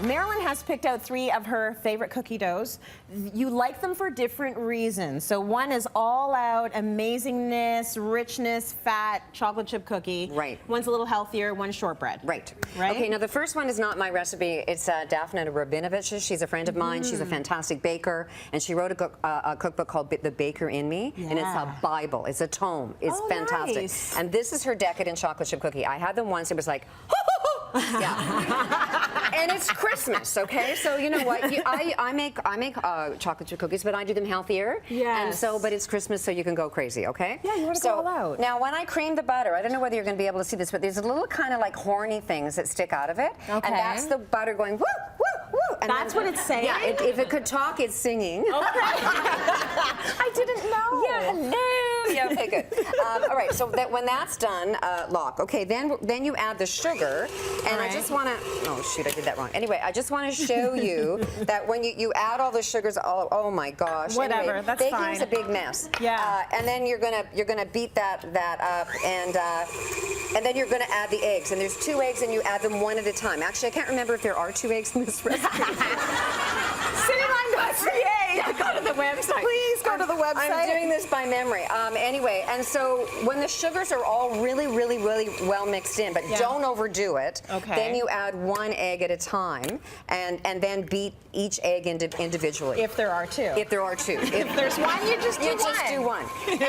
Mairlyn has picked out 3 of her favorite cookie doughs. You like them for different reasons. So one is all out amazingness, richness, fat, chocolate chip cookie. Right. One's a little healthier, one's shortbread. Right. Right? Okay, now the first one is not my recipe. It's Daphne Rabinovich's. She's a friend of mine. She's a fantastic baker, and she wrote a cookbook called The Baker in Me, and it's a Bible. It's a tome. It's fantastic. Nice. And this is her decadent chocolate chip cookie. I had them once. It was like, yeah. And it's Christmas, okay? So you know what? I make chocolate chip cookies, but I do them healthier. Yes. And so, but it's Christmas, so you can go crazy, okay? Yeah, you want to go all out. Now, when I cream the butter, I don't know whether you're going to be able to see this, but there's a little kind of like horny things that stick out of it. Okay. And that's the butter going woo, woo, woo. And that's what it's saying? Yeah, if it could talk, it's singing. Okay. I didn't know. Yeah, no. Yeah, okay, good. All right, so when that's done, lock. Okay, then you add the sugar, and I just want to, oh shoot, I did that wrong. Anyway, I just want to show you that when you add all the sugars, oh my gosh. Whatever, anyway, that's fine. baking's a big mess. Yeah. And then you're gonna beat that up, and then you're gonna add the eggs. And there's 2 eggs, and you add them one at a time. Actually, I can't remember if there are 2 eggs in this recipe. Cityline.ca. Yeah, go to the website. Please go to the website. I'm doing this by memory. Anyway, and so when the sugars are all really well mixed in, but don't overdo it, then you add 1 egg at a time, and then beat each egg individually. If there are 2. If there are 2. If there's 1, you just do one. And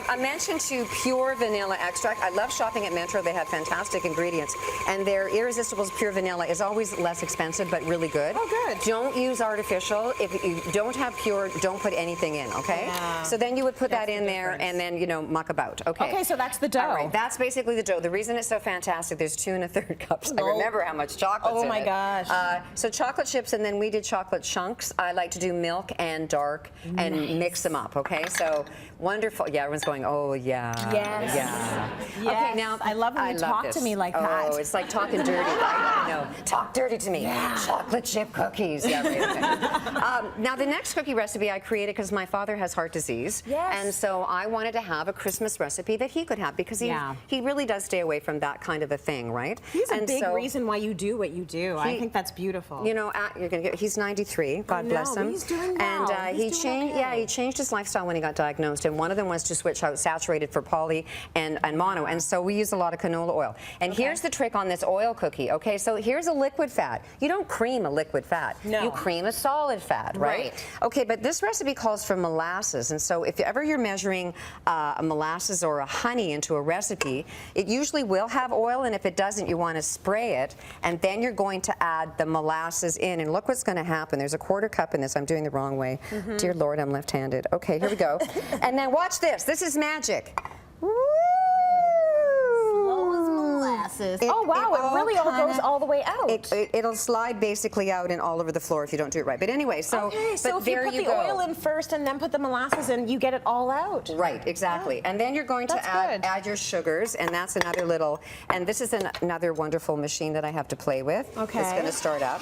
a mention to pure vanilla extract. I love shopping at Metro. They have fantastic ingredients, and their Irresistible's pure vanilla is always less expensive, but really good. Oh, good. Don't use artificial. If you don't have pure, don't put anything in, okay? Yeah. So then you would put that in there and then, you know, muck about, okay? Okay, so that's the dough. All right, that's basically the dough. The reason it's so fantastic, there's 2 1/3 cups. I remember how much chocolate's in it. Oh my gosh. So chocolate chips, and then we did chocolate chunks. I like to do milk and dark and mix them up, okay? So wonderful. Yeah, everyone's going, oh yeah. Yes. Yeah. Yes. Okay, now I love when you talk to me like that. Oh, it's like talking dirty, right? No, talk dirty to me. Yeah. Chocolate chip cookies. Yeah, right, okay. Now the next cookie recipe I created because my father has heart disease. Yes. And so I wanted to have a Christmas recipe that he could have because he really does stay away from that kind of a thing, right? He's a big reason why you do what you do. I think that's beautiful. You know, he's 93. God bless him. He's doing well. And he changed his lifestyle when he got diagnosed. And one of them was to switch out saturated for poly and mono. And so we use a lot of canola oil. And here's the trick on this oil cookie. Okay, so here's a liquid fat. You don't cream a liquid fat. No. You cream a solid fat, right? Okay, but this recipe calls for molasses. And so if ever you're measuring a molasses or a honey into a recipe, it usually will have oil. And if it doesn't, you want to spray it. And then you're going to add the molasses in. And look what's going to happen. There's a 1/4 cup in this. I'm doing the wrong way. Dear Lord, I'm left-handed. Okay, here we go. And then watch this. This is magic. Woo! Oh wow, it really all goes all the way out. It'll slide basically out and all over the floor if you don't do it right. But anyway, so so if you put the oil in first and then put the molasses in, you get it all out. Right, exactly. And then you're going to add your sugars, and that's another little. And this is another wonderful machine that I have to play with. Okay. It's going to start up,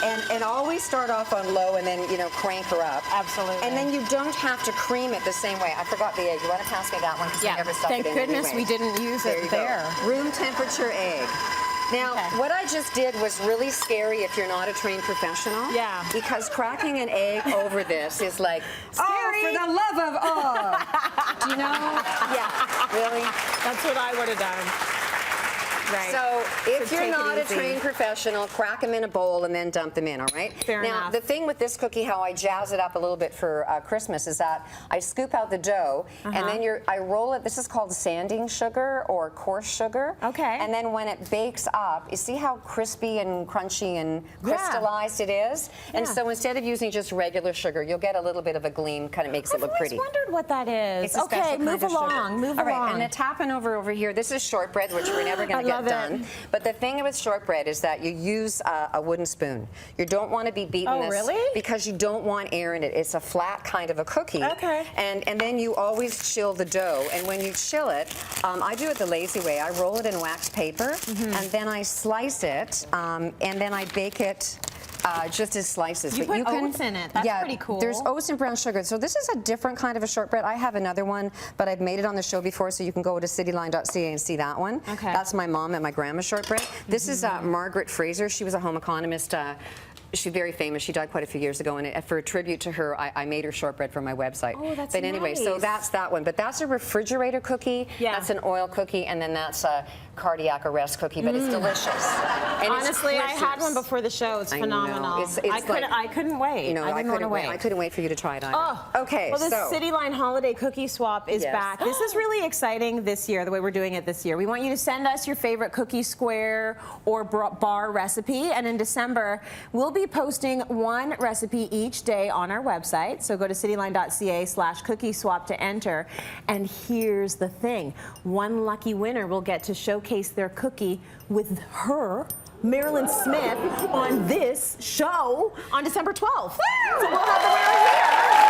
and always start off on low, and then crank her up. Absolutely. And then you don't have to cream it the same way. I forgot the egg. You want to pass me that one because we never stuck it in. Thank goodness we didn't use it there. Room temperature egg. Now, what I just did was really scary if you're not a trained professional. Yeah. Because cracking an egg over this is like, scary. Oh, for the love of Do you know? Yeah. Really? That's what I would have done. Right. So if you're not a trained professional, crack them in a bowl and then dump them in, all right? Fair enough. Now, the thing with this cookie, how I jazz it up a little bit for Christmas, is that I scoop out the dough, and then I roll it. This is called sanding sugar or coarse sugar. Okay. And then when it bakes up, you see how crispy and crunchy and crystallized it is? And so instead of using just regular sugar, you'll get a little bit of a gleam, kind of makes it look pretty. I've always wondered what that is. It's a special move kind of sugar. along, move all right, along. and the tapping over here, this is shortbread, which we're never going to get done. But the thing with shortbread is that you use a wooden spoon. You don't want to be beating this because you don't want air in it. It's a flat kind of a cookie. Okay. And then you always chill the dough. And when you chill it, I do it the lazy way. I roll it in wax paper, and then I slice it, and then I bake it just as slices. You but put oats in it. That's pretty cool. There's oats and brown sugar. So this is a different kind of a shortbread. I have another one, but I've made it on the show before, so you can go to cityline.ca and see that one. Okay. That's my mom and my grandma's shortbread. This is Margaret Fraser. She was a home economist. She's very famous. She died quite a few years ago, and for a tribute to her, I made her shortbread for my website. Oh, that's But anyway, so nice. that's that one. But that's a refrigerator cookie. Yeah. That's an oil cookie, and then that's a cardiac arrest cookie, but it's delicious. And Honestly, I had one before. before the show. It's phenomenal. It's like, I couldn't wait. You know, I didn't want to wait. I couldn't wait for you to try it either. Oh, okay. Well, the so Cityline Holiday Cookie Swap is Yes. back. This is really exciting this year, the way we're doing it this year. We want you to send us your favorite cookie square or bar recipe, and in December, we'll be posting one recipe each day on our website. So go to cityline.ca/cookie swap to enter. And here's the thing. One lucky winner will get to showcase their cookie with her, Mairlyn Smith, on this show on December 12th. So we'll have the winner here.